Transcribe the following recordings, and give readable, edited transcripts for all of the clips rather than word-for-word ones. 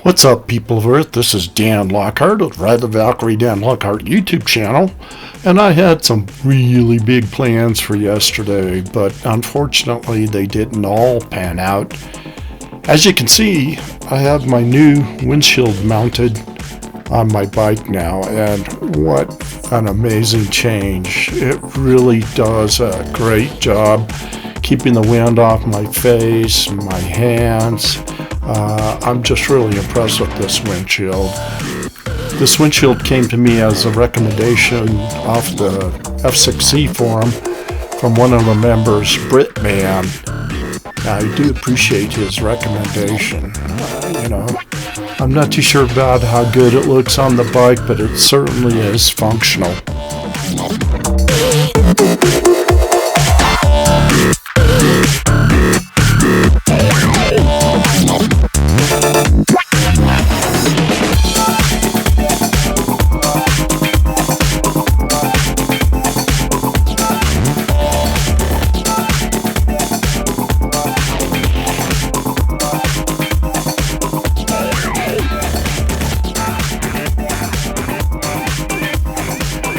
What's up, people of Earth? This is Dan Lockhart of Ride the Valkyrie Dan Lockhart YouTube channel, and I had some really big plans for yesterday, but unfortunately they didn't all pan out. As you can see, I have my new windshield mounted on my bike now, and what an amazing change. It really does a great job keeping the wind off my face, my hands. I'm just really impressed with this windshield. This windshield came to me as a recommendation off the F6C forum from one of the members, Britman. I do appreciate his recommendation. I'm not too sure about how good it looks on the bike, but it certainly is functional.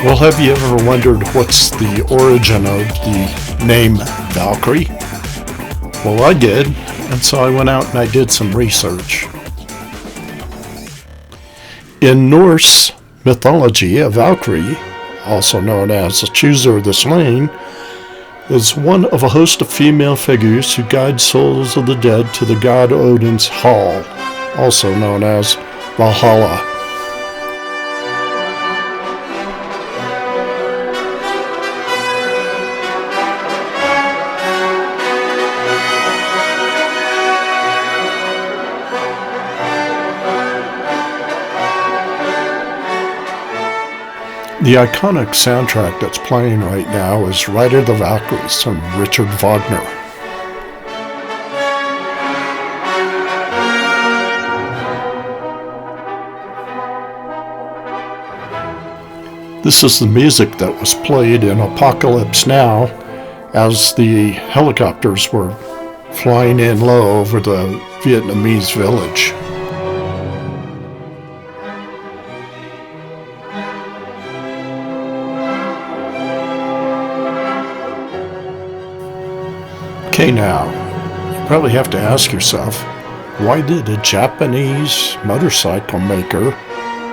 Well, have you ever wondered what's the origin of the name Valkyrie? Well, I did, and so I went out and I did some research. In Norse mythology, a Valkyrie, also known as the chooser of the slain, is one of a host of female figures who guide souls of the dead to the god Odin's hall, also known as Valhalla. The iconic soundtrack that's playing right now is Rider the Valkyries from Richard Wagner. This is the music that was played in Apocalypse Now as the helicopters were flying in low over the Vietnamese village. Okay, now, you probably have to ask yourself, why did a Japanese motorcycle maker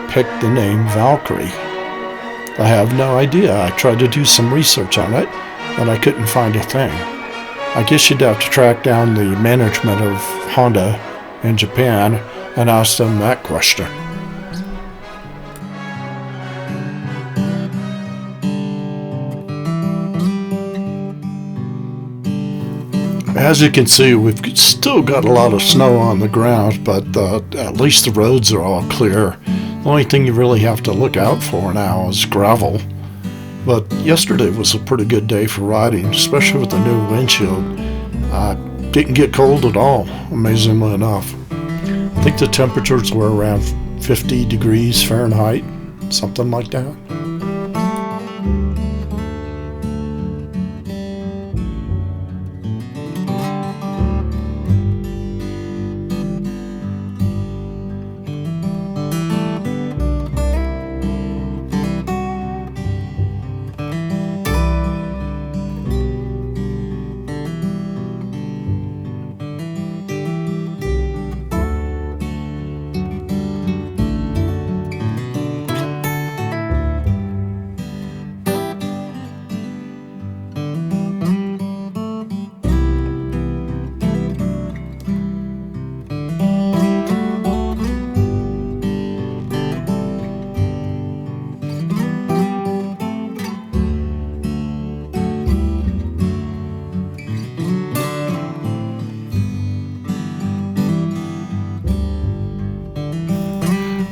pick the name Valkyrie? I have no idea. I tried to do some research on it, and I couldn't find a thing. I guess you'd have to track down the management of Honda in Japan and ask them that question. As you can see, we've still got a lot of snow on the ground, but at least the roads are all clear. The only thing you really have to look out for now is gravel. But yesterday was a pretty good day for riding, especially with the new windshield. Didn't get cold at all, amazingly enough. I think the temperatures were around 50 degrees Fahrenheit, something like that.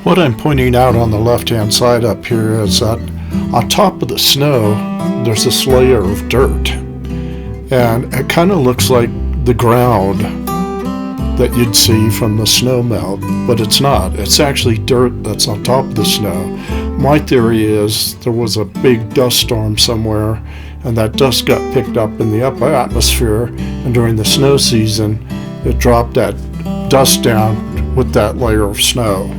What I'm pointing out on the left-hand side up here is that on top of the snow, there's this layer of dirt. And it kind of looks like the ground that you'd see from the snow melt, but it's not. It's actually dirt that's on top of the snow. My theory is there was a big dust storm somewhere, and that dust got picked up in the upper atmosphere, and during the snow season, it dropped that dust down with that layer of snow.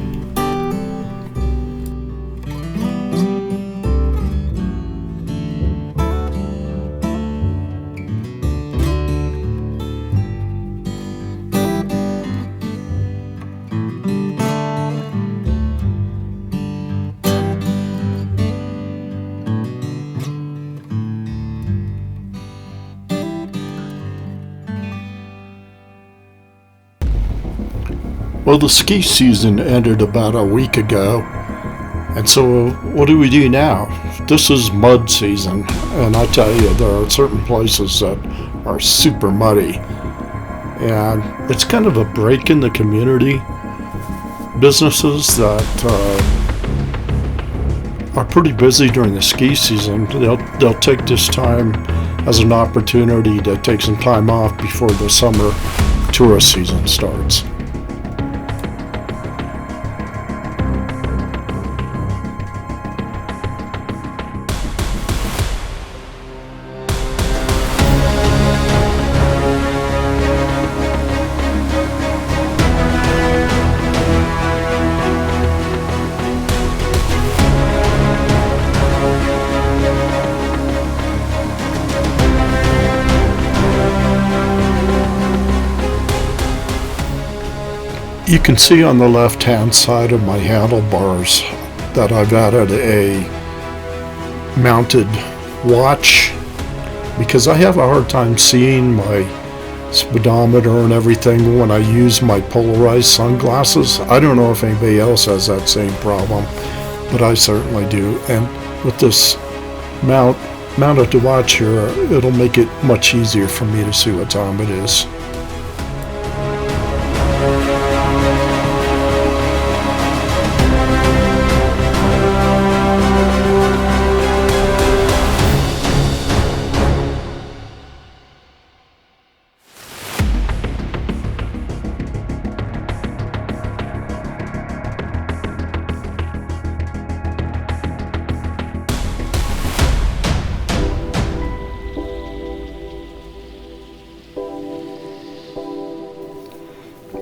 Well, the ski season ended about a week ago, and so what do we do now? This is mud season, and I tell you, there are certain places that are super muddy, and it's kind of a break in the community. Businesses that are pretty busy during the ski season, they'll take this time as an opportunity to take some time off before the summer tourist season starts. You can see on the left-hand side of my handlebars that I've added a mounted watch because I have a hard time seeing my speedometer and everything when I use my polarized sunglasses. I don't know if anybody else has that same problem, but I certainly do. And with this mounted watch here, it'll make it much easier for me to see what time it is.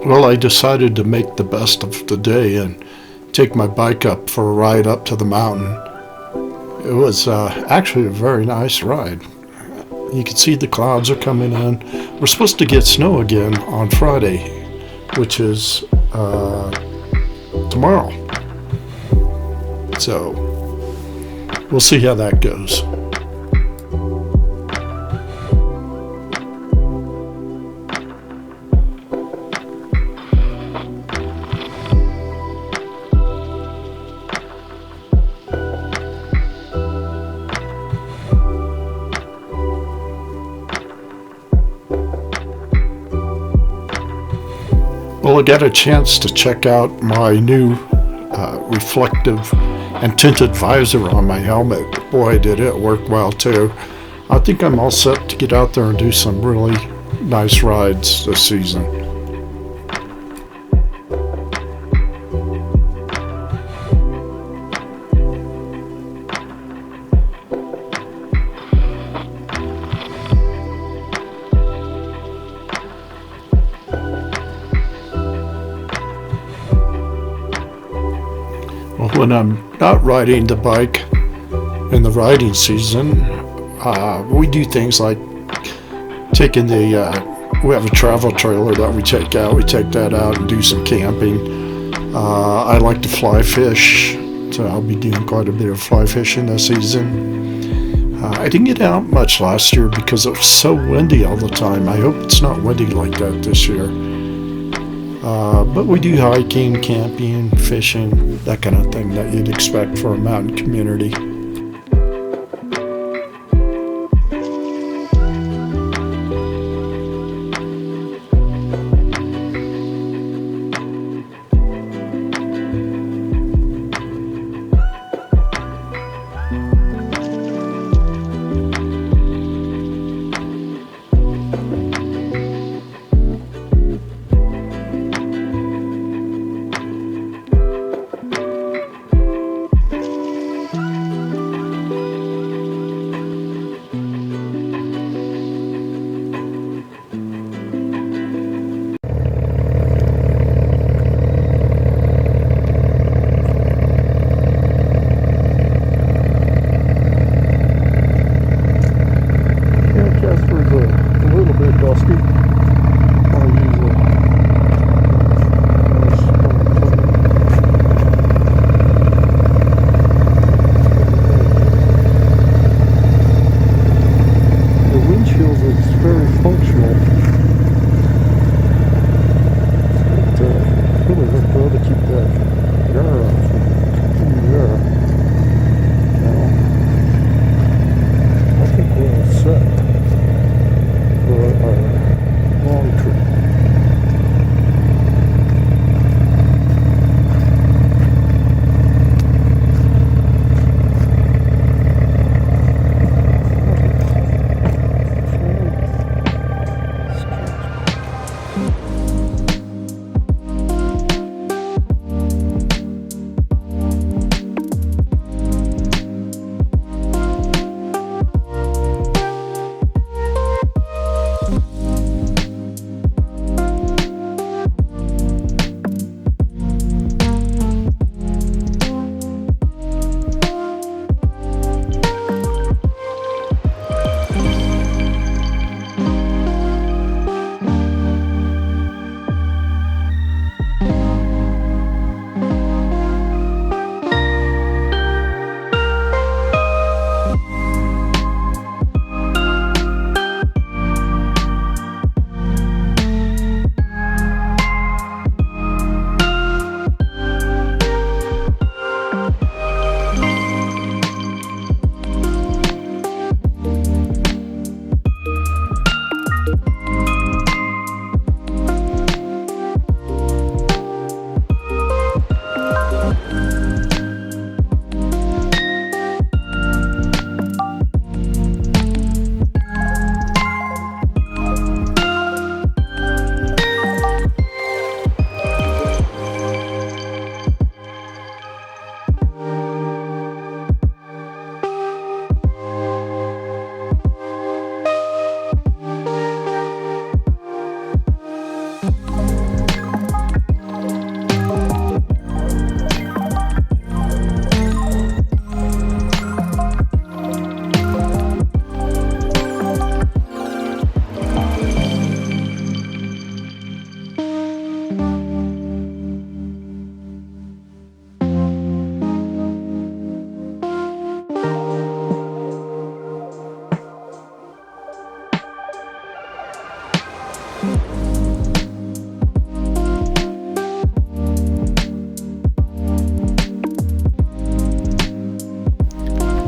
Well, I decided to make the best of the day and take my bike up for a ride up to the mountain. It was actually a very nice ride. You can see the clouds are coming in. We're supposed to get snow again on Friday, which is tomorrow. So we'll see how that goes. Well, I got a chance to check out my new reflective and tinted visor on my helmet. Boy, did it work well too. I think I'm all set to get out there and do some really nice rides this season. When I'm not riding the bike in the riding season, we do things like taking we have a travel trailer that we take that out and do some camping. I like to fly fish, so I'll be doing quite a bit of fly fishing this season. I didn't get out much last year because it was so windy all the time. I hope it's not windy like that this year. But we do hiking, camping, fishing, that kind of thing that you'd expect for a mountain community.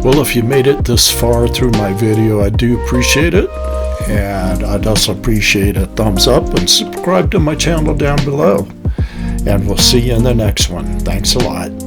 Well, if you made it this far through my video, I do appreciate it. And I'd also appreciate a thumbs up and subscribe to my channel down below. And we'll see you in the next one. Thanks a lot.